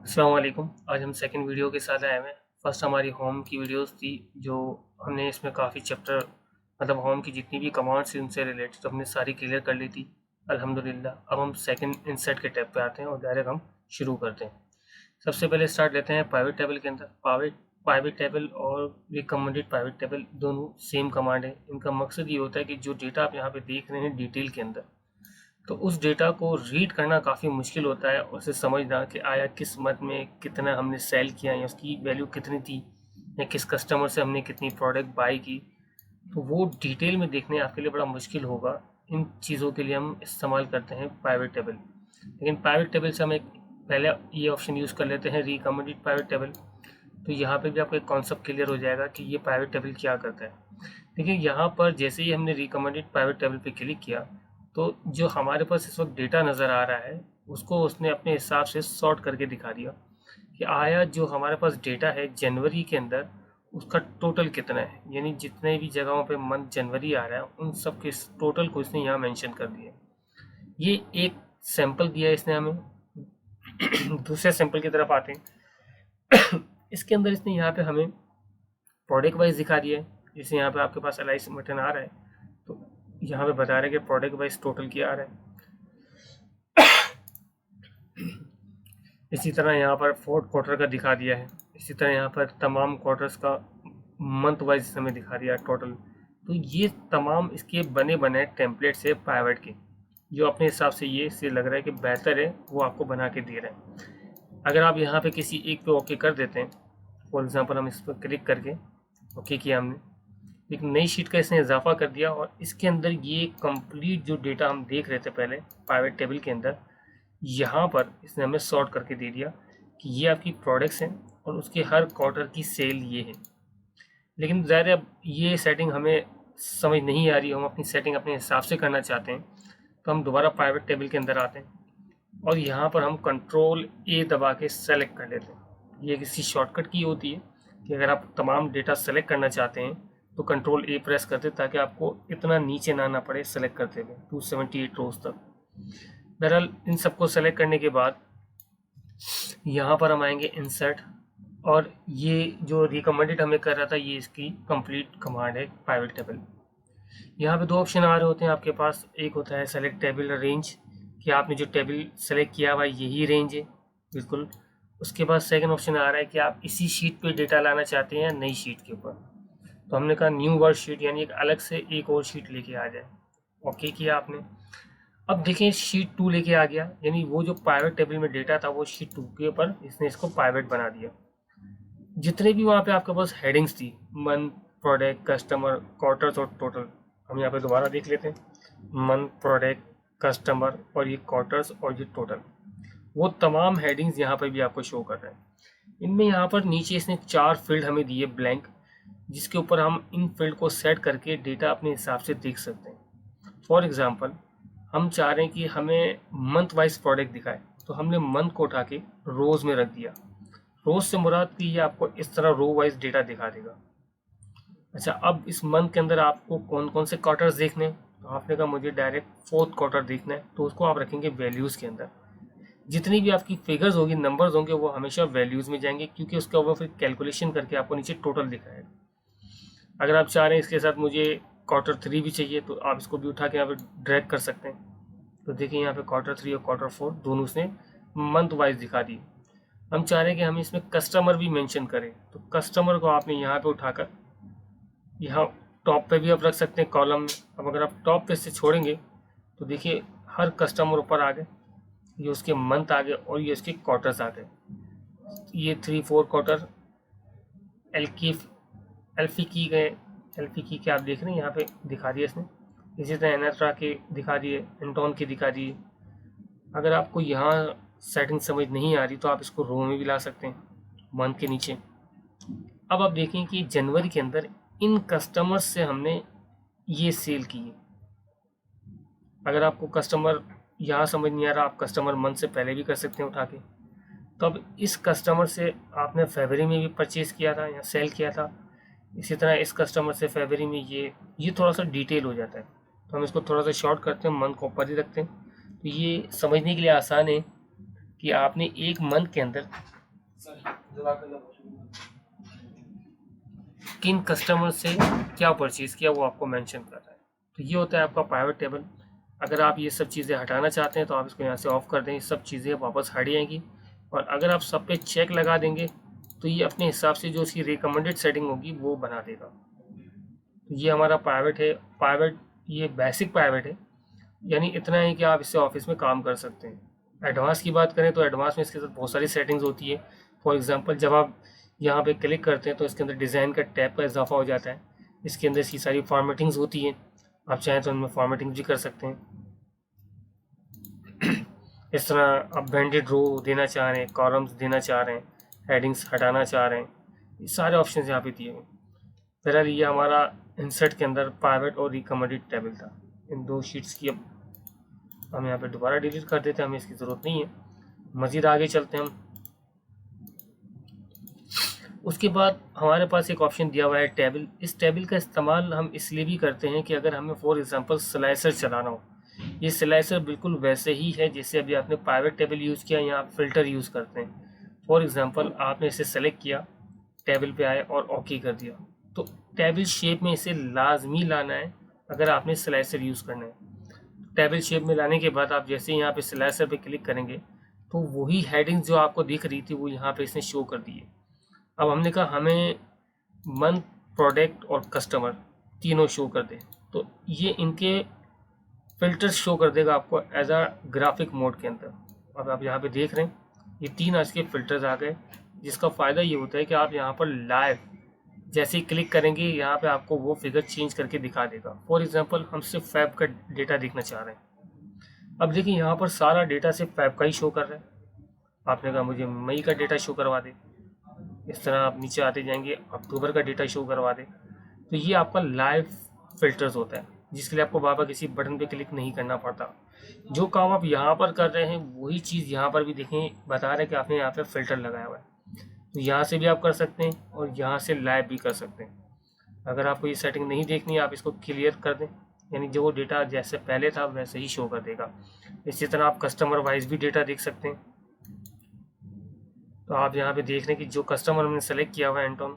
अस्सलाम वालेकुम। आज हम सेकंड वीडियो के साथ आए हुए हैं। फर्स्ट हमारी होम की वीडियोस थी, जो हमने इसमें काफ़ी चैप्टर मतलब होम की जितनी भी कमांड्स थी उनसे रिलेटेड हमने सारी क्लियर कर ली थी अल्हम्दुलिल्लाह। अब हम सेकंड इंसर्ट के टैब पे आते हैं और डायरेक्ट हम शुरू करते हैं। सबसे पहले स्टार्ट लेते हैं पाइवट टेबल के अंदर। पाइवट टेबल और रिकमेंडेड पाइवट टेबल दोनों सेम कमांड है। इनका मकसद ये होता है कि जो डेटा आप यहाँ पे देख रहे हैं डिटेल के अंदर, तो उस डेटा को रीड करना काफ़ी मुश्किल होता है, उसे समझना कि आया किस मंथ में कितना हमने सेल किया या उसकी वैल्यू कितनी थी या किस कस्टमर से हमने कितनी प्रोडक्ट बाई की। तो वो डिटेल में देखने आपके लिए बड़ा मुश्किल होगा। इन चीज़ों के लिए हम इस्तेमाल करते हैं पाइवट टेबल। लेकिन पाइवट टेबल से हम एक पहले ये ऑप्शन यूज़ कर लेते हैं, रिकमेंडेड पाइवट टेबल। तो यहाँ पे भी आपको एक कॉन्सेप्ट क्लियर हो जाएगा कि ये पाइवट टेबल क्या करता है। देखिए यहाँ पर जैसे ही हमने रिकमेंडेड पाइवट टेबल पे क्लिक किया, तो जो हमारे पास इस वक्त डेटा नज़र आ रहा है उसको उसने अपने हिसाब से सॉर्ट करके दिखा दिया कि आया जो हमारे पास डेटा है जनवरी के अंदर उसका टोटल कितना है। यानी जितने भी जगहों पे मंथ जनवरी आ रहा है उन सब के टोटल को इसने यहाँ मेंशन कर दिया। ये एक सैंपल दिया इसने हमें। दूसरे सैंपल की तरफ आते हैं। इसके अंदर इसने यहाँ पे हमें प्रोडक्ट वाइज दिखा दिया है। जैसे यहाँ पे आपके पास LIC बटन आ रहा है, तो यहाँ पे बता रहे हैं कि प्रोडक्ट वाइज टोटल क्या आ रहा है। इसी तरह यहाँ पर फोर्थ क्वार्टर का दिखा दिया है। इसी तरह यहाँ पर तमाम क्वार्टर्स का मंथ वाइज हमें दिखा दिया टोटल। तो ये तमाम इसके बने बने टेम्पलेट से पाइवट के, जो अपने हिसाब से ये से लग रहा है कि बेहतर है, वो आपको बना के दे रहे हैं। अगर आप यहाँ पे किसी एक पे ओके कर देते हैं, फॉर एग्जांपल हम इस पर क्लिक करके ओके किया हमने, एक नई शीट का इसने इजाफा कर दिया और इसके अंदर ये कंप्लीट जो डेटा हम देख रहे थे पहले पाइवट टेबल के अंदर, यहाँ पर इसने हमें सॉर्ट करके दे दिया कि ये आपकी प्रोडक्ट्स हैं और उसके हर क्वार्टर की सेल ये है। लेकिन ज़ाहिर है अब ये सेटिंग हमें समझ नहीं आ रही, हम अपनी सेटिंग अपने हिसाब से करना चाहते हैं, तो हम दोबारा पाइवट टेबल के अंदर आते हैं और यहाँ पर हम कंट्रोल A दबा के सेलेक्ट कर लेते हैं। ये किसी शॉर्टकट की होती है कि अगर आप तमाम डेटा सेलेक्ट करना चाहते हैं तो कंट्रोल A प्रेस कर दे, ताकि आपको इतना नीचे ना आना पड़े सेलेक्ट करते हुए 278 रोज तक। बहरहाल इन सबको सेलेक्ट करने के बाद यहाँ पर हम आएंगे इंसर्ट, और ये जो रिकमेंडेड हमें कर रहा था ये इसकी कंप्लीट कमांड है पाइवट टेबल। यहाँ पे दो ऑप्शन आ रहे होते हैं आपके पास। एक होता है सेलेक्ट टेबल रेंज, कि आपने जो टेबल सेलेक्ट किया हुआ यही रेंज है बिल्कुल। उसके बाद सेकंड ऑप्शन आ रहा है कि आप इसी शीट पे डेटा लाना चाहते हैं नई शीट के ऊपर। तो हमने कहा न्यू वर्ड शीट, यानी एक अलग से एक और शीट लेके आ जाए। ओके किया आपने। अब देखें शीट 2 लेके आ गया, यानी वो जो पाइवट टेबल में डेटा था वो शीट 2 के ऊपर इसने इसको पाइवट बना दिया। जितने भी वहाँ पे आपके पास हेडिंग्स थी, मंथ, प्रोडक्ट, कस्टमर, क्वार्टर्स और टोटल, हम यहाँ पे दोबारा देख लेते हैं। मंथ, प्रोडक्ट, कस्टमर और ये क्वार्टर्स और ये टोटल, वो तमाम हेडिंग्स यहाँ पर भी आपको शो कर रहे हैं। इनमें यहाँ पर नीचे इसने 4 फील्ड हमें दिए ब्लैंक, जिसके ऊपर हम इन फील्ड को सेट करके डेटा अपने हिसाब से देख सकते हैं। फॉर एग्जांपल हम चाह रहे हैं कि हमें मंथ वाइज प्रोडक्ट दिखाए, तो हमने मंथ को उठा के रोज में रख दिया। रोज से मुराद कि ये आपको इस तरह रो वाइज डेटा दिखा देगा। अच्छा, अब इस मंथ के अंदर आपको कौन कौन से क्वार्टर्स देखने हैं, तो आपने कहा मुझे डायरेक्ट फोर्थ क्वार्टर देखना है, तो उसको आप रखेंगे वैल्यूज़ के अंदर। जितनी भी आपकी फिगर्स होगी, नंबर्स होंगे, वो हमेशा वैल्यूज़ में जाएंगे, क्योंकि उसका वो फिर कैलकुलेशन करके आपको नीचे टोटल दिखाएगा। अगर आप चाह रहे हैं इसके साथ मुझे Q3 भी चाहिए, तो आप इसको भी उठा के यहाँ पे ड्रैग कर सकते हैं। तो देखिए यहाँ पे Q3 और Q4 दोनों उसने मंथ वाइज दिखा दी। हम चाह रहे हैं कि हम इसमें कस्टमर भी मेंशन करें, तो कस्टमर को आपने यहाँ पे उठाकर यहाँ टॉप पे भी आप रख सकते हैं कॉलम में। अब अगर आप टॉप पे से छोड़ेंगे तो देखिए हर कस्टमर ऊपर आ गए, ये उसके मंथ आ गए और ये उसके क्वार्टर्स आ गए। ये 3-4 क्वार्टर एल्फी की गए, एल्फी की के आप देख रहे हैं यहाँ पे दिखा दिए इसने। इसी तरह एनाट्रा के दिखा दिए, एंटोन के दिखा दिए। अगर आपको यहाँ सेटिंग समझ नहीं आ रही तो आप इसको रो में भी ला सकते हैं मंथ के नीचे। अब आप देखें कि जनवरी के अंदर इन कस्टमर्स से हमने ये सेल की है। अगर आपको कस्टमर यहाँ समझ नहीं आ रहा, आप कस्टमर मंथ से पहले भी कर सकते हैं उठा के। तो अब इस कस्टमर से आपने फरवरी में भी परचेज़ किया था या सेल किया था, इसी तरह इस कस्टमर से फरवरी में ये थोड़ा सा डिटेल हो जाता है, तो हम इसको थोड़ा सा शॉर्ट करते हैं, मंथ को ऊपर ही रखते हैं। तो ये समझने के लिए आसान है कि आपने एक मंथ के अंदर किन कस्टमर से क्या परचेज किया वो आपको मेंशन कर रहा है। तो ये होता है आपका प्राइवेट टेबल। अगर आप ये सब चीज़ें हटाना चाहते हैं तो आप इसको यहाँ से ऑफ कर दें, ये सब चीज़ें वापस हट जाएंगी। और अगर आप सब पे चेक लगा देंगे तो ये अपने हिसाब से जो उसकी रिकमेंडेड सेटिंग होगी वो बना देगा। तो ये हमारा प्राइवेट है। प्राइवेट ये बेसिक प्राइवेट है, यानी इतना है कि आप इससे ऑफिस में काम कर सकते हैं। एडवांस की बात करें तो एडवांस में इसके साथ बहुत सारी सेटिंग्स होती है। फॉर एग्जांपल जब आप यहाँ पे क्लिक करते हैं तो इसके अंदर डिज़ाइन का टैब का इजाफा हो जाता है। इसके अंदर इसकी सारी फॉर्मेटिंग्स होती हैं, आप चाहें तो उनमें फॉर्मेटिंग भी कर सकते हैं। इस तरह आप बैंडेड रो देना चाह रहे हैं, कॉलम्स देना चाह रहे हैं, हेडिंग्स हटाना चाह रहे हैं, ये सारे ऑप्शन यहाँ पे दिए हुए हैं। बहरहाल ये हमारा इंसर्ट के अंदर प्राइवेट और रिकमेंडेड टेबल था। इन दो शीट्स की अब हम यहाँ पे दोबारा डिलीट कर देते हैं, हमें इसकी ज़रूरत नहीं है। मज़ीद आगे चलते हैं हम। उसके बाद हमारे पास एक ऑप्शन दिया हुआ है टेबल। इस टेबल का इस्तेमाल हम इसलिए भी करते हैं कि अगर हमें फॉर एग्जांपल स्लाइसर चलाना हो। ये स्लाइसर बिल्कुल वैसे ही है जैसे अभी आपने प्राइवेट टेबल यूज़ किया या आप फिल्टर यूज़ करते हैं। फॉर एग्जांपल आपने इसे सेलेक्ट किया, टेबल पे आए और ओके कर दिया, तो टेबल शेप में इसे लाजमी लाना है अगर आपने स्लाइसर यूज़ करना है। टेबल शेप में लाने के बाद आप जैसे यहाँ पे स्लाइसर पे क्लिक करेंगे तो वही हेडिंग्स जो आपको दिख रही थी वो यहाँ पे इसने शो कर दी है। अब हमने कहा हमें मंथ, प्रोडक्ट और कस्टमर तीनों शो कर दे, तो ये इनके फिल्टर्स शो कर देगा आपको एज अ ग्राफिक मोड के अंदर। अब आप यहाँ पे देख रहे हैं ये तीन आज के फिल्टर्स आ गए, जिसका फ़ायदा ये होता है कि आप यहाँ पर लाइव जैसे ही क्लिक करेंगे यहाँ पे आपको वो फिगर चेंज करके दिखा देगा। फॉर एग्जांपल हम सिर्फ फैब का डेटा देखना चाह रहे हैं। अब देखिए यहाँ पर सारा डेटा सिर्फ फैब का ही शो कर रहा है। आपने कहा मुझे मई का डेटा शो करवा दे, इस तरह आप नीचे आते जाएंगे अक्टूबर का डेटा शो करवा दे। तो ये आपका लाइव फिल्टर्स होता है, जिसके लिए आपको बाबा किसी बटन पे क्लिक नहीं करना पड़ता। जो काम आप यहाँ पर कर रहे हैं वही चीज़ यहाँ पर भी देखें, बता रहे हैं कि आपने यहाँ पे फिल्टर लगाया हुआ है। तो यहाँ से भी आप कर सकते हैं और यहाँ से लाइव भी कर सकते हैं। अगर आपको ये सेटिंग नहीं देखनी है आप इसको क्लियर कर दें, यानी जो डेटा जैसे पहले था वैसे ही शो कर देगा। इसी तरह आप कस्टमर वाइज भी डेटा देख सकते हैं। तो आप यहाँ पे देख रहे हैं कि जो कस्टमर हमने सेलेक्ट किया हुआ है एंटोन,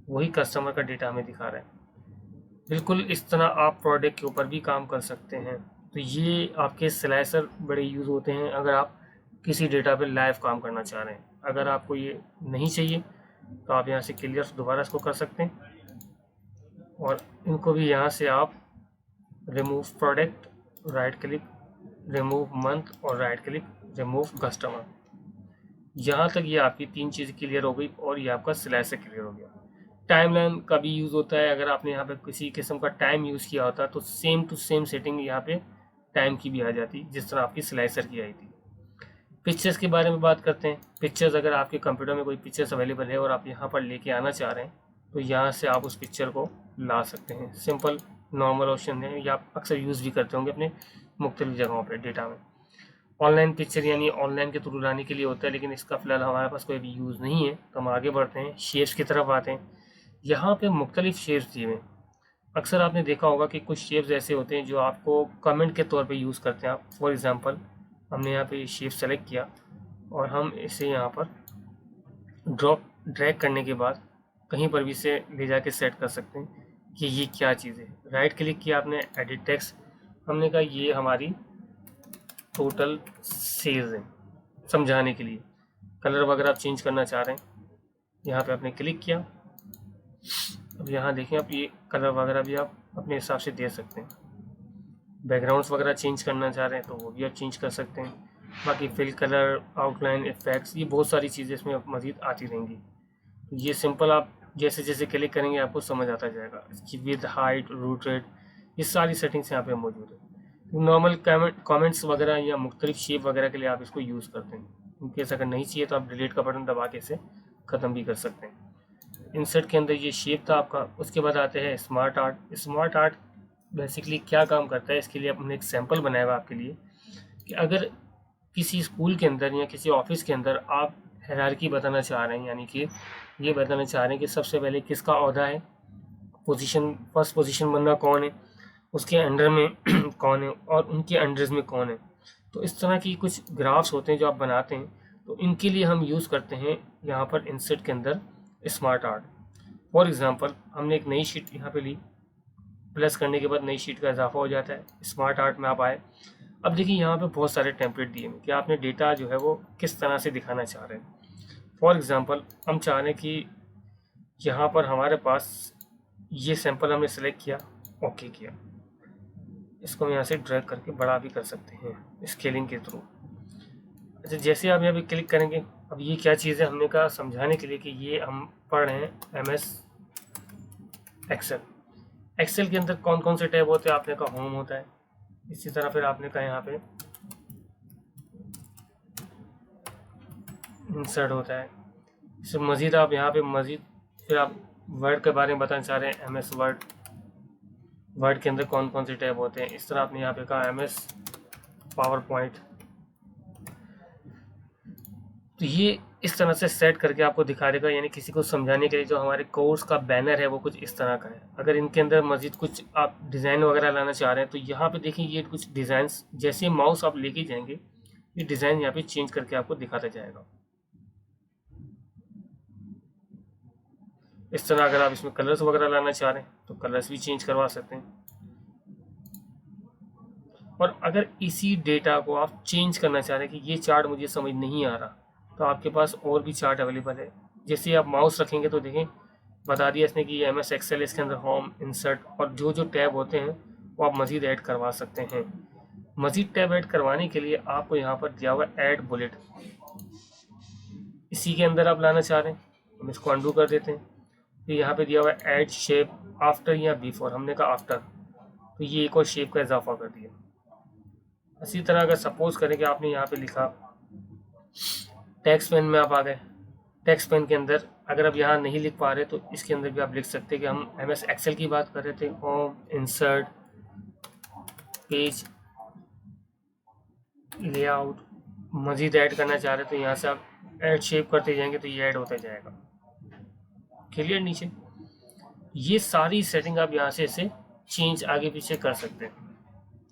वही कस्टमर का डेटा हमें दिखा रहा है। बिल्कुल इस तरह आप प्रोडक्ट के ऊपर भी काम कर सकते हैं। तो ये आपके स्लाइसर बड़े यूज़ होते हैं अगर आप किसी डेटा पे लाइव काम करना चाह रहे हैं। अगर आपको ये नहीं चाहिए तो आप यहाँ से क्लियर दोबारा इसको कर सकते हैं और इनको भी यहाँ से आप remove product, right click, remove month और राइट क्लिक, रिमूव कस्टमर। यहाँ तक ये आपकी तीन चीज़ क्लियर हो गई और ये आपका स्लाइसर क्लियर हो गया। टाइमलाइन का भी यूज़ होता है। अगर आपने यहाँ पे किसी किस्म का टाइम यूज़ किया होता तो सेम टू सेम सेटिंग यहाँ पे टाइम की भी आ जाती जिस तरह आपकी स्लाइसर की आई थी। पिक्चर्स के बारे में बात करते हैं। पिक्चर्स अगर आपके कंप्यूटर में कोई पिक्चर्स अवेलेबल है और आप यहाँ पर लेके आना चाह रहे हैं तो यहाँ से आप उस पिक्चर को ला सकते हैं। सिंपल नॉर्मल ऑप्शन है, या आप अक्सर यूज़ भी करते होंगे अपने मुख्तलिफ जगहों पर डेटा में। ऑनलाइन पिक्चर यानी ऑनलाइन के थ्रू लाने के लिए होता है, लेकिन इसका फ़िलहाल हमारे पास कोई भी यूज़ नहीं है। तो हम आगे बढ़ते हैं, शेप्स की तरफ आते हैं। यहाँ पे मुख्तलिफ शेप्स दिए हुए हैं। अक्सर आपने देखा होगा कि कुछ शेप्स ऐसे होते हैं जो आपको कमेंट के तौर पे यूज़ करते हैं आप। फॉर एग्जांपल हमने यहाँ पे शेप सेलेक्ट किया और हम इसे यहाँ पर ड्रैग करने के बाद कहीं पर भी इसे ले जाके सेट कर सकते हैं कि ये क्या चीज़ है। राइट क्लिक किया आपने, एडिट टेक्स्ट, हमने कहा ये हमारी टोटल सेल्स है। समझाने के लिए कलर वगैरह आप चेंज करना चाह रहे हैं, यहाँ पे आपने क्लिक किया। अब यहाँ देखें आप ये कलर वगैरह भी आप अपने हिसाब से दे सकते हैं। बैकग्राउंड्स वगैरह चेंज करना चाह रहे हैं तो वो भी आप चेंज कर सकते हैं। बाकी फिल कलर, आउटलाइन, इफेक्ट्स, ये बहुत सारी चीज़ें इसमें मज़ीद आती रहेंगी। तो ये सिंपल आप जैसे जैसे क्लिक करेंगे आपको समझ आता जाएगा। इसकी विद, हाइट, रूट रेट, ये सारी सेटिंग्स यहाँ पे मौजूद है। नॉर्मल कमेंट्स वगैरह या मुख्तलिफ शेप वगैरह के लिए आप इसको यूज़ करते हैं। इनकेस अगर नहीं चाहिए तो आप डिलीट का बटन दबा के इसे ख़त्म भी कर सकते हैं। इंसर्ट के अंदर ये शेप था आपका। उसके बाद आते हैं smart art. Smart art basically क्या काम करता है, इसके लिए हमने एक सैम्पल बनाया हुआ आपके लिए कि अगर किसी स्कूल के अंदर या किसी ऑफिस के अंदर आप हायरार्की बताना चाह रहे हैं, यानी कि ये बताना चाह रहे हैं कि सबसे पहले किसका ओहदा है, पोजीशन, फर्स्ट पोजीशन बंदा कौन है, उसके अंडर में कौन है और उनके अंडर्स में कौन है। तो इस तरह की कुछ ग्राफ्स होते हैं जो आप बनाते हैं। तो इनके लिए हम यूज़ करते हैं यहाँ पर इंसर्ट के अंदर स्मार्ट आर्ट। फॉर एग्जांपल हमने एक नई शीट यहाँ पे ली, प्लस करने के बाद नई शीट का इजाफा हो जाता है। स्मार्ट आर्ट में आप आए, अब देखिए यहाँ पे बहुत सारे टेम्पलेट दिए हैं कि आपने डेटा जो है वो किस तरह से दिखाना चाह रहे हैं। फॉर एग्जांपल हम चाह रहे हैं कि यहाँ पर हमारे पास ये सैंपल हमने सेलेक्ट किया, ओके किया, इसको हम यहाँ से ड्रैग करके बड़ा भी कर सकते हैं स्केलिंग के थ्रू। अच्छा, जैसे आप यहाँ पे क्लिक करेंगे, अब ये क्या चीज़ है, हमने कहा समझाने के लिए कि ये हम पढ़ रहे हैं MS एक्सेल। एक्सेल के अंदर कौन कौन से टैब होते हैं, आपने कहा होम होता है, इसी तरह फिर आपने कहा यहाँ पे इंसर्ट होता है। इससे मज़ीद आप यहाँ पे मज़ीद फिर आप वर्ड के बारे में बताना चाह रहे हैं, MS वर्ड, वर्ड के अंदर कौन कौन से टैब होते हैं। इस तरह आपने यहाँ पे कहा MS पावर पॉइंट। तो ये इस तरह से सेट करके आपको दिखा देगा, यानी किसी को समझाने के लिए जो हमारे कोर्स का बैनर है वो कुछ इस तरह का है। अगर इनके अंदर मज़ीद कुछ आप डिज़ाइन वगैरह लाना चाह रहे हैं तो यहाँ पे देखिए ये कुछ डिज़ाइंस, जैसे माउस आप लेके जाएंगे ये डिज़ाइन यहाँ पे चेंज करके आपको दिखाता जाएगा। इस तरह अगर आप इसमें कलर्स वगैरह लाना चाह रहे हैं तो कलर्स भी चेंज करवा सकते हैं। और अगर इसी डेटा को आप चेंज करना चाह रहे हैं कि ये चार्ट मुझे समझ नहीं आ रहा, तो आपके पास और भी चार्ट अवेलेबल है। जैसे आप माउस रखेंगे तो देखें बता दिया इसने कि ये MS एक्सेल, इसके अंदर होम, इंसर्ट और जो जो टैब होते हैं वो आप मज़ीद ऐड करवा सकते हैं। मज़ीद टैब ऐड करवाने के लिए आपको यहाँ पर दिया हुआ ऐड बुलेट, इसी के अंदर आप लाना चाह रहे हैं, हम इसको अंडू कर देते हैं। तो यहाँ पे दिया हुआ है ऐड शेप आफ्टर या बिफोर, हमने कहा आफ्टर, तो ये एक और शेप का इजाफा कर दिया। इसी तरह अगर सपोज करें कि आपने यहाँ पे लिखा टेक्स्ट पेन में आप आ गए, टेक्स्ट पेन के अंदर अगर आप यहाँ नहीं लिख पा रहे तो इसके अंदर भी आप लिख सकते हैं कि हम MS एक्सेल की बात कर रहे थे, होम, इंसर्ट, पेज लेआउट, मज़ीद ऐड करना चाह रहे तो यहाँ से आप ऐड शेप करते जाएंगे तो ये ऐड होता जाएगा। क्लियर नीचे, ये सारी सेटिंग आप यहाँ से इसे चेंज आगे पीछे कर सकते हैं।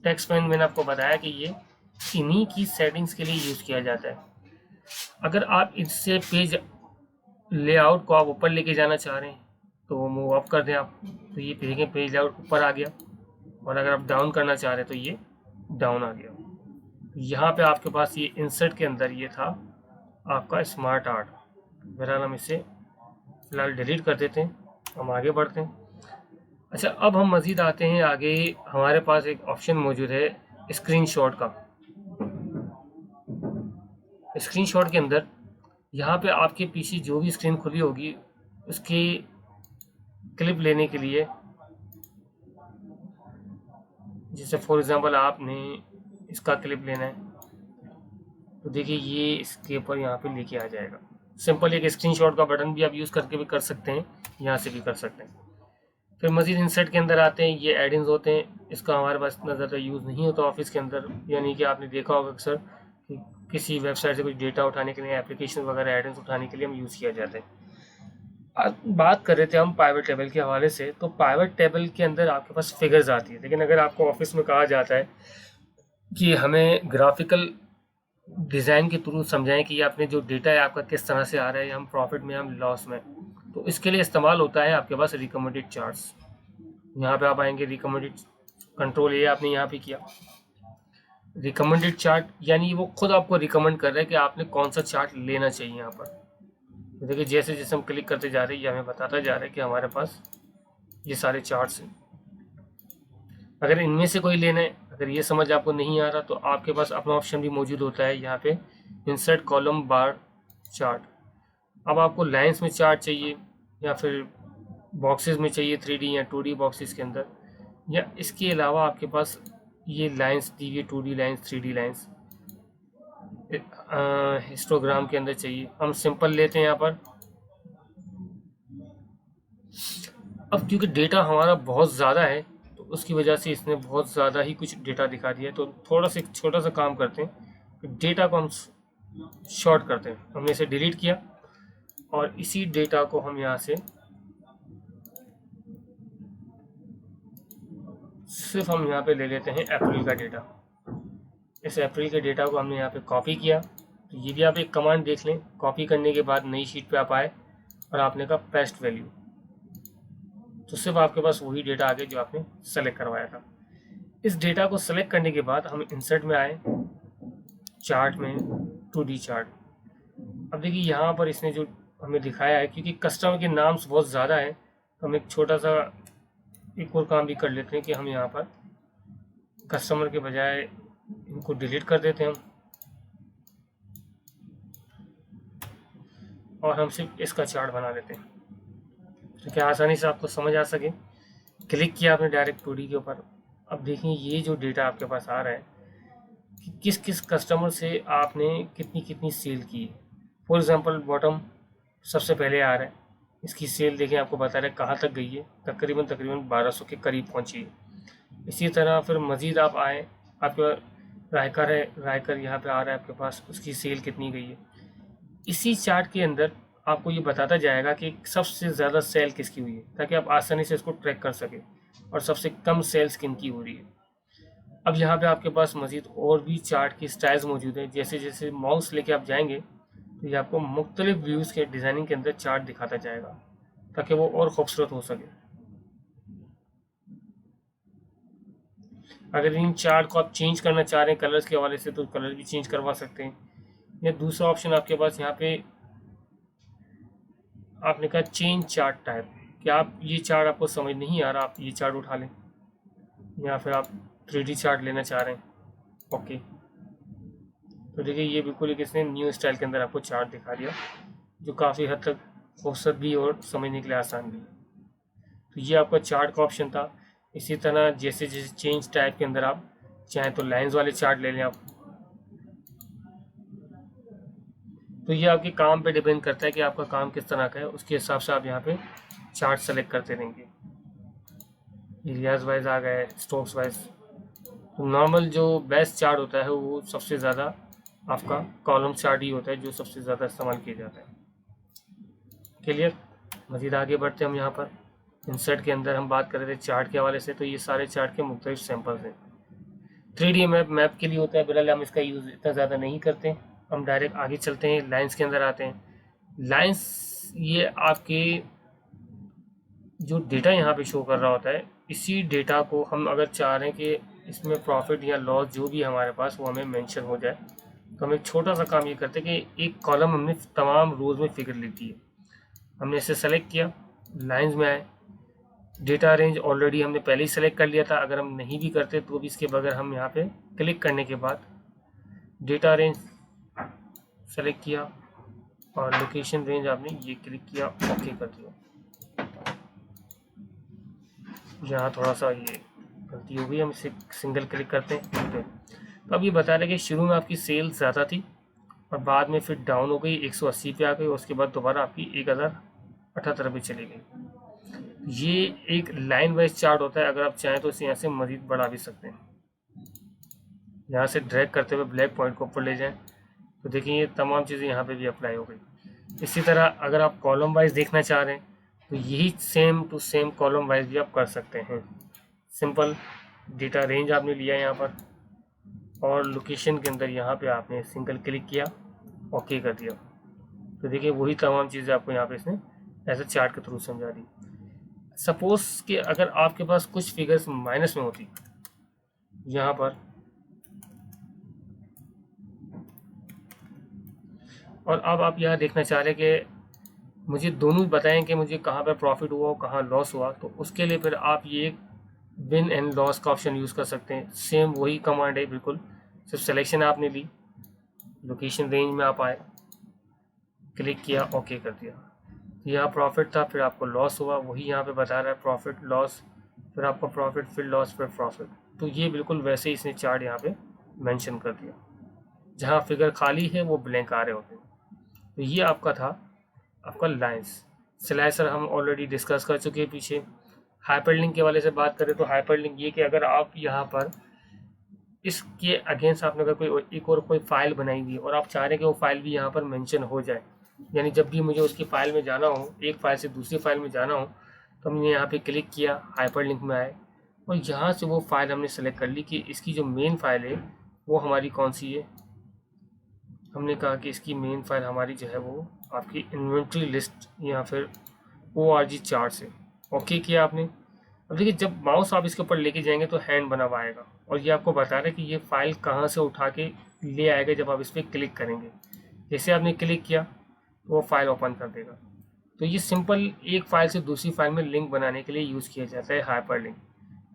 टेक्स्ट पेन मैंने आपको बताया कि ये इन्हीं की सेटिंग्स के लिए यूज़ किया जाता है। अगर आप इससे पेज लेआउट को आप ऊपर लेके जाना चाह रहे हैं तो मूव अप कर दें आप, तो ये देखें पेज लेआउट ऊपर आ गया, और अगर आप डाउन करना चाह रहे हैं तो ये डाउन आ गया। यहाँ पे आपके पास ये इंसर्ट के अंदर ये था आपका स्मार्ट आर्ट। बहरहाल हम इसे फिलहाल डिलीट कर देते हैं, हम आगे बढ़ते हैं। अच्छा, अब हम मज़ीद आते हैं आगे, हमारे पास एक ऑप्शन मौजूद है स्क्रीनशॉट का। स्क्रीनशॉट के अंदर यहाँ पे आपके पीछे जो भी स्क्रीन खुली होगी उसकी क्लिप लेने के लिए, जैसे फॉर एग्जांपल आपने इसका क्लिप लेना है तो देखिए ये इसके ऊपर यहाँ पे लेके आ जाएगा। सिंपल एक स्क्रीनशॉट का बटन भी आप यूज़ करके भी कर सकते हैं, यहाँ से भी कर सकते हैं। फिर मज़ीद इंसर्ट के अंदर आते हैं, ये एडिंग्स होते हैं, इसका हमारे पास इतना ज़्यादा यूज़ नहीं होता ऑफिस के अंदर, यानी कि आपने देखा होगा अक्सर कि किसी वेबसाइट से कुछ डेटा उठाने के लिए, एप्लीकेशन वगैरह एडिंग्स उठाने के लिए हम यूज़ किया जाता है। बात कर रहे थे हम पाइवट टेबल के हवाले से, तो पाइवट टेबल के अंदर आपके पास फिगर्स आती है, लेकिन अगर आपको ऑफिस में कहा जाता है कि हमें ग्राफिकल डिज़ाइन के थ्रू समझाएं कि ये अपने जो डेटा है आपका किस तरह से आ रहा है, हम प्रॉफिट में, हम लॉस में, तो इसके लिए इस्तेमाल होता है आपके पास रिकमेंडेड चार्ट्स। यहाँ पे आप आएंगे, रिकमेंडेड, कंट्रोल ए आपने यहाँ पे किया, रिकमेंडेड चार्ट, यानी वो खुद आपको रिकमेंड कर रहा है कि आपने कौन सा चार्ट लेना चाहिए। यहाँ पर तो देखिए जैसे जैसे हम क्लिक करते जा रहे हैं ये हमें बताता जा रहा है कि हमारे पास ये सारे चार्ट्स हैं। अगर इनमें से कोई लेना है, अगर ये समझ आपको नहीं आ रहा तो आपके पास अपना ऑप्शन भी मौजूद होता है यहाँ पे, इंसर्ट कॉलम बार चार्ट। अब आपको लाइंस में चार्ट चाहिए या फिर बॉक्सेस में चाहिए, 3D या 2D बॉक्सेस के अंदर, या इसके अलावा आपके पास ये लाइंस दी हुई 2D lines, 3D lines histogram के अंदर चाहिए, हम सिंपल लेते हैं यहाँ पर। अब क्योंकि डेटा हमारा बहुत ज़्यादा है तो उसकी वजह से इसने बहुत ज़्यादा ही कुछ डेटा दिखा दिया है, तो थोड़ा सा छोटा सा काम करते हैं कि डेटा को हम शॉर्ट करते हैं। हमने इसे डिलीट किया और इसी डेटा को हम यहाँ से सिर्फ हम यहाँ पे ले लेते हैं अप्रैल का डेटा। इस अप्रैल के डेटा को हमने यहाँ पे कॉपी किया, तो तो ये भी आप एक कमांड देख लें। कॉपी करने के बाद नई शीट पे आप आए और आपने कहा पेस्ट वैल्यू, तो सिर्फ आपके पास वही डेटा आ गया जो आपने सेलेक्ट करवाया था। इस डेटा को सेलेक्ट करने के बाद हम इंसर्ट में आए, चार्ट में 2D चार्ट। अब देखिए यहाँ पर इसने जो हमें दिखाया है, क्योंकि कस्टमर के नाम्स बहुत ज़्यादा हैं, तो हम एक छोटा सा एक और काम भी कर लेते हैं कि हम यहाँ पर कस्टमर के बजाय इनको डिलीट कर देते हैं और हम सिर्फ इसका चार्ट बना लेते हैं, तो क्या आसानी से आपको समझ आ सके। क्लिक किया आपने डायरेक्ट 2D के ऊपर। अब देखिए ये जो डेटा आपके पास आ रहा है कि किस किस कस्टमर से आपने कितनी कितनी सेल की है। फॉर एग्जांपल बॉटम सबसे पहले आ रहा है, इसकी सेल देखें, आपको बता रहा है कहाँ तक गई है, तकरीबन 1200 के करीब पहुँची है। इसी तरह फिर मज़ीद आप आए, आपका रायकर है, रायकर यहाँ पे आ रहा है आपके पास, उसकी सेल कितनी गई है। इसी चार्ट के अंदर आपको ये बताता जाएगा कि सबसे ज़्यादा सेल किसकी हुई है, ताकि आप आसानी से इसको ट्रैक कर सकें, और सबसे कम सेल्स किन की हो रही है। अब यहाँ पे आपके पास मज़ीद और भी चार्ट की स्टाइल्स मौजूद हैं। जैसे जैसे माउस लेके आप जाएंगे तो ये आपको मुख्तलिफ व्यूज़ के डिज़ाइनिंग के अंदर चार्ट दिखाता जाएगा, ताकि वो और ख़ूबसूरत हो सके। अगर इन चार्ट को आप चेंज करना चाह रहे हैं कलर्स के हवाले से, तो कलर भी चेंज करवा सकते हैं। या दूसरा ऑप्शन आपके पास यहाँ पे आपने कहा चेंज चार्ट टाइप, कि आप ये चार्ट आपको समझ नहीं आ रहा, आप ये चार्ट उठा लें, या फिर आप 3D चार्ट लेना चाह रहे हैं, ओके। तो देखिए ये बिल्कुल एक इसने न्यू स्टाइल के अंदर आपको चार्ट दिखा दिया, जो काफ़ी हद तक खूबसूरत भी और समझने के लिए आसान भी। तो ये आपका चार्ट का ऑप्शन था। इसी तरह जैसे जैसे चेंज टाइप के अंदर आप चाहें तो लाइंस वाले चार्ट ले लें आप। तो ये आपके काम पे डिपेंड करता है कि आपका काम किस तरह का है, उसके हिसाब से आप यहाँ पे चार्ट सेलेक्ट करते रहेंगे। एरियाज वाइज आ गए, स्टॉक्स वाइज। तो नॉर्मल जो बेस्ट चार्ट होता है वो सबसे ज़्यादा आपका कॉलम चार्ट ही होता है, जो सबसे ज़्यादा इस्तेमाल किया जाता है। क्लियर। मज़ीद आगे बढ़ते हैं हम यहाँ पर इंसर्ट के अंदर हम बात कर रहे थे चार्ट के हवाले से। तो ये सारे चार्ट के मुख्तलिफ सैंपल्स हैं। 3D मैप के लिए होता है, बहरहाल हम इसका यूज़ इतना ज़्यादा नहीं करते। हम डायरेक्ट आगे चलते हैं, लाइंस के अंदर आते हैं। लाइंस ये आपके जो डेटा यहाँ पे शो कर रहा होता है, इसी डेटा को हम अगर चाह रहे हैं कि इसमें प्रॉफिट या लॉस जो भी हमारे पास वो हमें मेंशन हो जाए, तो हम एक छोटा सा काम ये करते हैं कि एक कॉलम हमने तमाम रोज़ में फिगर लिख दी है। हमने इसे सेलेक्ट किया, लाइंस में आए, डेटा रेंज ऑलरेडी हमने पहले ही सेलेक्ट कर लिया था। अगर हम नहीं भी करते तो भी इसके बगैर हम यहाँ पे क्लिक करने के बाद डेटा रेंज सेलेक्ट किया और लोकेशन रेंज आपने ये क्लिक किया, ओके कर दिया। यहाँ थोड़ा सा ये गलती हो गई, हम इसे सिंगल क्लिक करते हैं। तो अब ये बता रहे कि शुरू में आपकी सेल ज़्यादा थी और बाद में फिर डाउन हो गई, 180 पे आ गई, उसके बाद दोबारा आपकी 1078 पे चली गई। ये एक लाइन वाइज चार्ट होता है। अगर आप चाहें तो इसे यहाँ से मज़ीद बढ़ा भी सकते हैं। यहाँ से ड्रैग करते हुए ब्लैक पॉइंट को ऊपर ले जाएं तो देखिए ये तमाम चीज़ें यहाँ पे भी अप्लाई हो गई। इसी तरह अगर आप कॉलम वाइज देखना चाह रहे हैं तो यही same to same column wise भी आप कर सकते हैं। सिंपल डेटा रेंज आपने लिया यहाँ पर और लोकेशन के अंदर यहाँ पे आपने सिंगल क्लिक किया, ओके कर दिया। तो देखिए वही तमाम चीज़ें आपको यहाँ पे इसने ऐसे चार्ट के थ्रू समझा दी। सपोज कि अगर आपके पास कुछ फिगर्स माइनस में होती यहाँ पर, और अब आप यहाँ देखना चाह रहे कि मुझे दोनों बताएं कि मुझे कहाँ पर प्रॉफिट हुआ और कहाँ लॉस हुआ, तो उसके लिए फिर आप ये विन एंड लॉस का ऑप्शन यूज़ कर सकते हैं। सेम वही कमांड है बिल्कुल, सिर्फ सिलेक्शन आपने ली, लोकेशन रेंज में आप आए, क्लिक किया, ओके कर दिया। तो यहाँ प्रॉफिट था, फिर आपको लॉस हुआ, वही यहाँ पे बता रहा है प्रॉफिट लॉस, फिर आपका प्रॉफिट, फिर लॉस, फिर प्रॉफिट। तो ये बिल्कुल वैसे ही इसने चार्ट यहाँ पे मेंशन कर दिया। जहाँ फिगर खाली है वो ब्लैंक आ रहे होते हैं। तो ये आपका था आपका लाइंस। स्लाइसर हम ऑलरेडी डिस्कस कर चुके हैं पीछे। हाइपरलिंक के वाले से बात करें तो हाइपरलिंक ये कि अगर आप यहाँ पर इसके अगेंस्ट आपने अगर कोई एक और कोई फाइल बनाई हुई है और आप चाह रहे हैं कि वो फाइल भी यहाँ पर मेंशन हो जाए, यानी जब भी मुझे उसकी फाइल में जाना हो, एक फाइल से दूसरी फाइल में जाना हो, तो हमने यहाँ पे क्लिक किया, हाइपरलिंक में आए और यहाँ से वो फाइल हमने सेलेक्ट कर ली कि इसकी जो मेन फाइल है वो हमारी कौन सी है, हमने कहा कि इसकी मेन फाइल हमारी जो है वो आपकी इन्वेंट्री लिस्ट या फिर ORG चार्ट से। ओके किया आपने। अब देखिए जब माउस आप इसके ऊपर लेके जाएंगे तो हैंड बना हुआ आएगा और ये आपको बता रहा है कि ये फाइल कहाँ से उठा के ले आएगा जब आप इस पर क्लिक करेंगे। जैसे आपने क्लिक किया तो वो फाइल ओपन कर देगा। तो ये सिंपल एक फाइल से दूसरी फाइल में लिंक बनाने के लिए यूज़ किया जाता है हाइपर लिंक।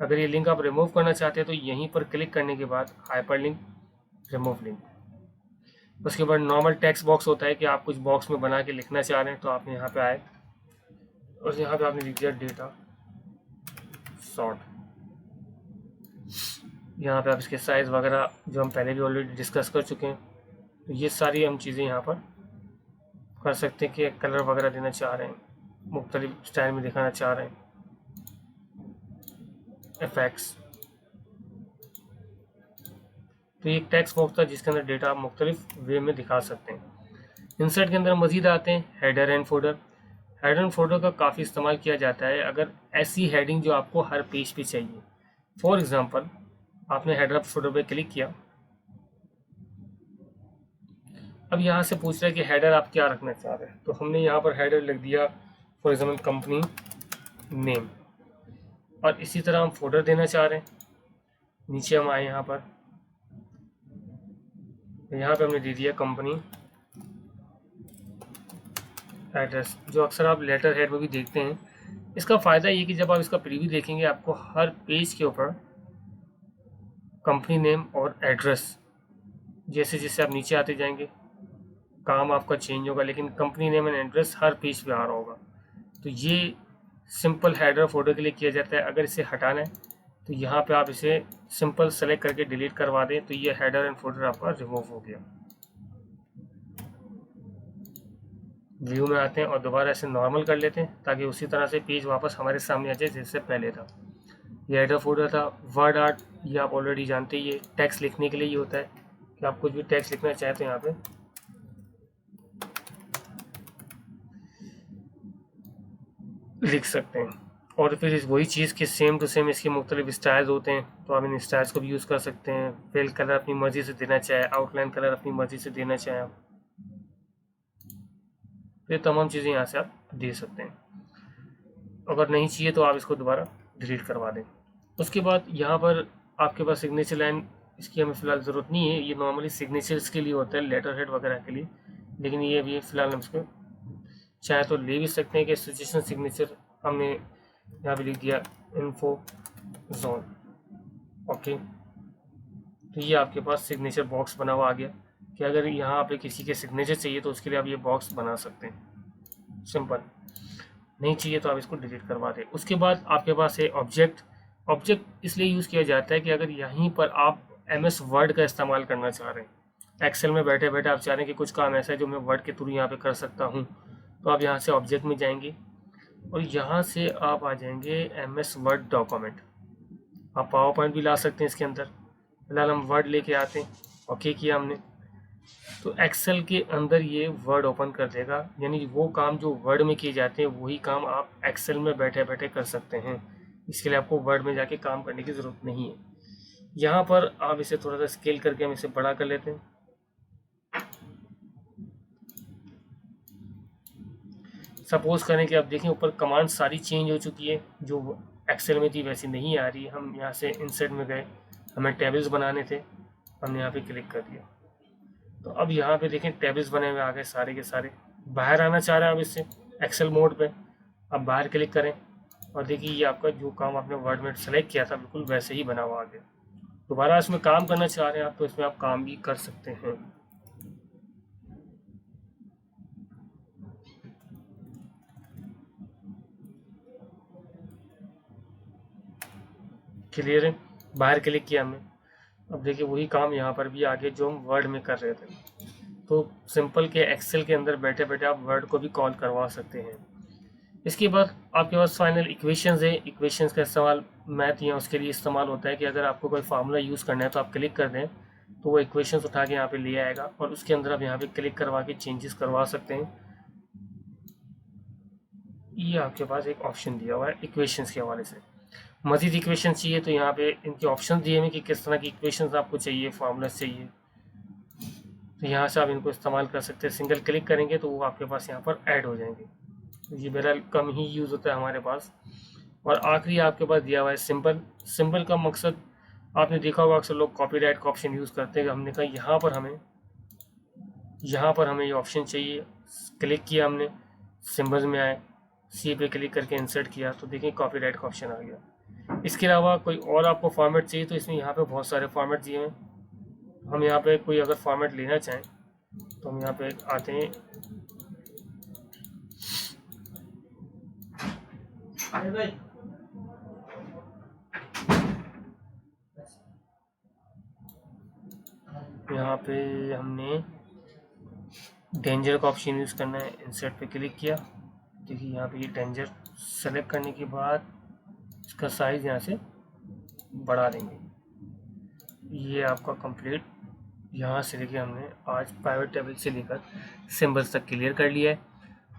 अगर ये लिंक आप रिमूव करना चाहते हैं तो यहीं पर क्लिक करने के बाद हाइपर लिंक, रिमूव लिंक। उसके बाद नॉर्मल टेक्स्ट बॉक्स होता है कि आप कुछ बॉक्स में बना के लिखना चाह रहे हैं तो आप यहाँ पे आए और यहाँ पे आपने लिख दिया डेटा सॉर्ट। यहाँ पे आप इसके साइज़ वगैरह जो हम पहले भी ऑलरेडी डिस्कस कर चुके हैं, तो ये सारी हम चीज़ें यहाँ पर कर सकते हैं कि कलर वगैरह देना चाह रहे हैं, मुख्तलिफ स्टाइल में दिखाना चाह रहे हैं, इफेक्ट्स। तो ये एक टेक्स्ट बॉक्स था जिसके अंदर डेटा आप मुख्तलिफ वे में दिखा सकते हैं। इंसर्ट के अंदर मजीद आते हैं header and folder. Header and folder का काफ़ी इस्तेमाल किया जाता है अगर ऐसी हेडिंग जो आपको हर पेज पे चाहिए। फॉर एग्जांपल आपने हेडर फोल्डर पे क्लिक किया, अब यहाँ से पूछ रहा है कि हेडर आप क्या रखना चाह रहे हैं, तो हमने यहाँ पर हेडर लिख दिया फॉर एग्जाम्पल कंपनी नेम। और इसी तरह हम फोल्डर देना चाह रहे हैं। नीचे हम आए यहाँ पर हमने दे दिया कंपनी एड्रेस, जो अक्सर आप लेटर हेड में भी देखते हैं। इसका फ़ायदा ये कि जब आप इसका प्रीव्यू देखेंगे आपको हर पेज के ऊपर कंपनी नेम और एड्रेस, जैसे जैसे आप नीचे आते जाएंगे काम आपका चेंज होगा, लेकिन company name and address her page पे आ रहा होगा। तो ये सिंपल हेडर फोल्डर के लिए किया जाता है। अगर इसे हटाना है तो यहाँ पे आप इसे सिंपल सेलेक्ट करके डिलीट करवा दें तो ये हेडर एंड फोल्डर आपका रिमूव हो गया। व्यू में आते हैं और दोबारा इसे नॉर्मल कर लेते हैं ताकि उसी तरह से पेज वापस हमारे सामने आ जाए जैसे पहले था। ये हेडर फोल्डर था। वर्ड आर्ट ये आप ऑलरेडी जानते ही, ये टेक्स्ट लिखने के लिए ये होता है कि आप कुछ भी टेक्स्ट लिखना चाहते हैं यहाँ पे लिख सकते हैं। और फिर इस वही चीज़ के सेम टू सेम इसके मुख्तलिफ स्टाइल्स होते हैं, तो आप इन स्टाइल्स को भी यूज़ कर सकते हैं। फिल कलर अपनी मर्ज़ी से देना चाहे, आउटलाइन कलर अपनी मर्ज़ी से देना चाहें आप, तो ये तमाम चीज़ें यहाँ से आप दे सकते हैं। अगर नहीं चाहिए तो आप इसको दोबारा डिलीट करवा दें। उसके बाद यहाँ पर आपके पास सिग्नेचर लाइन, इसकी हमें फ़िलहाल ज़रूरत नहीं है, ये नॉर्मली सिग्नेचर्स के लिए होता है, लेटर हेड वगैरह के लिए, लेकिन ये भी फ़िलहाल हम इसको चाहे तो ले भी सकते हैं कि सजेशन सिग्नेचर हमने यहाँ पे लिख दिया इन्फो जोन। ओके, तो ये आपके पास सिग्नेचर बॉक्स बना हुआ आ गया कि अगर यहाँ पे किसी के सिग्नेचर चाहिए तो उसके लिए आप ये बॉक्स बना सकते हैं। सिंपल। नहीं चाहिए तो आप इसको डिलीट करवा दें। उसके बाद आपके पास है ऑब्जेक्ट। ऑब्जेक्ट इसलिए यूज़ किया जाता है कि अगर यहीं पर आप MS वर्ड का इस्तेमाल करना चाह रहे हैं, एक्सेल में बैठे बैठे आप चाह रहे हैं कि कुछ काम ऐसा है जो मैं वर्ड के थ्रू यहाँ पे कर सकता हूँ, तो आप यहाँ से ऑब्जेक्ट में जाएंगे और यहाँ से आप आ जाएंगे MS वर्ड डॉक्यूमेंट। आप पावर पॉइंट भी ला सकते हैं इसके अंदर, फिलहाल हम वर्ड लेके आते हैं। ओके किया हमने, तो एक्सेल के अंदर ये वर्ड ओपन कर देगा, यानी वो काम जो वर्ड में किए जाते हैं वही काम आप एक्सेल में बैठे बैठे कर सकते हैं। इसके लिए आपको वर्ड में जाके काम करने की ज़रूरत नहीं है। यहाँ पर आप इसे थोड़ा सा स्केल करके हम इसे बड़ा कर लेते हैं। सपोज करें कि आप देखें ऊपर कमांड सारी चेंज हो चुकी है, जो एक्सेल में थी वैसी नहीं आ रही। हम यहाँ से इंसर्ट में गए, हमें टेबल्स बनाने थे, हमने यहाँ पे क्लिक कर दिया, तो अब यहाँ पे देखें टेबल्स बने हुए आ गए सारे के सारे। बाहर आना चाह रहे हैं आप इससे एक्सेल मोड पे, अब बाहर क्लिक करें और देखिए ये आपका जो काम आपने वर्ड में सेलेक्ट किया था बिल्कुल वैसे ही बना हुआ आ गया। दोबारा इसमें काम करना चाह रहे हैं आप तो इसमें आप काम भी कर सकते हैं। क्लियर है? बाहर क्लिक किया हमने, अब देखिए वही काम यहाँ पर भी आगे जो हम वर्ड में कर रहे थे। तो सिंपल के एक्सेल के अंदर बैठे बैठे आप वर्ड को भी कॉल करवा सकते हैं। इसके बाद आपके पास फाइनल इक्वेशंस है। इक्वेशंस का इस्तेमाल मैथ या उसके लिए इस्तेमाल होता है कि अगर आपको कोई फार्मूला यूज़ करना है तो आप क्लिक कर दें तो वो इक्वेशंस उठा के यहाँ पे ले आएगा और उसके अंदर आप यहाँ पे क्लिक करवा के चेंजेस करवा सकते हैं। ये आपके पास एक ऑप्शन दिया हुआ है इक्वेशंस के हवाले से। मज़ीद इक्वेशन चाहिए तो यहाँ पे इनके ऑप्शन दिए हैं कि किस तरह की इक्वेशंस आपको चाहिए, फार्मूलाज चाहिए। तो यहाँ से आप इनको इस्तेमाल कर सकते हैं। सिंगल क्लिक करेंगे तो वो आपके पास यहाँ पर ऐड हो जाएंगे। तो ये मेरा कम ही यूज़ होता है हमारे पास। और आखिरी आपके पास दिया हुआ है सिंबल। सिंबल का मकसद आपने देखा होगा, अक्सर लोग कॉपीराइट का ऑप्शन यूज़ करते हैं। हमने कहा यहाँ पर हमें ये ऑप्शन चाहिए। क्लिक किया हमने, सिंबल्स में आए, सी पे क्लिक करके इंसर्ट किया तो देखिए कॉपीराइट का ऑप्शन आ गया। इसके अलावा कोई और आपको फॉर्मेट चाहिए तो इसमें यहाँ पे बहुत सारे फॉर्मेट दिए हैं। हम यहाँ पे कोई अगर फॉर्मेट लेना चाहें तो हम यहाँ पे आते हैं, यहाँ पे हमने डेंजर का ऑप्शन यूज़ करना है। इंसर्ट पे क्लिक किया, देखिए यहाँ पे ये डेंजर सेलेक्ट करने के बाद इसका साइज़ यहाँ से बढ़ा देंगे। ये आपका कंप्लीट यहाँ से देखिए हमने आज प्राइवेट टेबल से लेकर सिंबल्स तक क्लियर कर लिया है।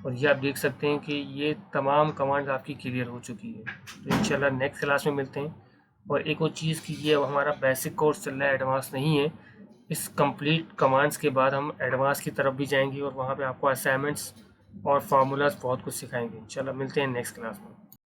और ये आप देख सकते हैं कि ये तमाम कमांड्स आपकी क्लियर हो चुकी है। तो इंशाल्लाह नेक्स्ट क्लास में मिलते हैं। और एक और चीज़ कि ये अब हमारा बेसिक कोर्स चल रहा है, एडवांस नहीं है। इस कंप्लीट कमांड्स के बाद हम एडवांस की तरफ भी जाएंगे और वहाँ पे आपको असाइनमेंट्स और फार्मूलाज बहुत कुछ सिखाएंगे। इंशाल्लाह मिलते हैं नेक्स्ट क्लास में।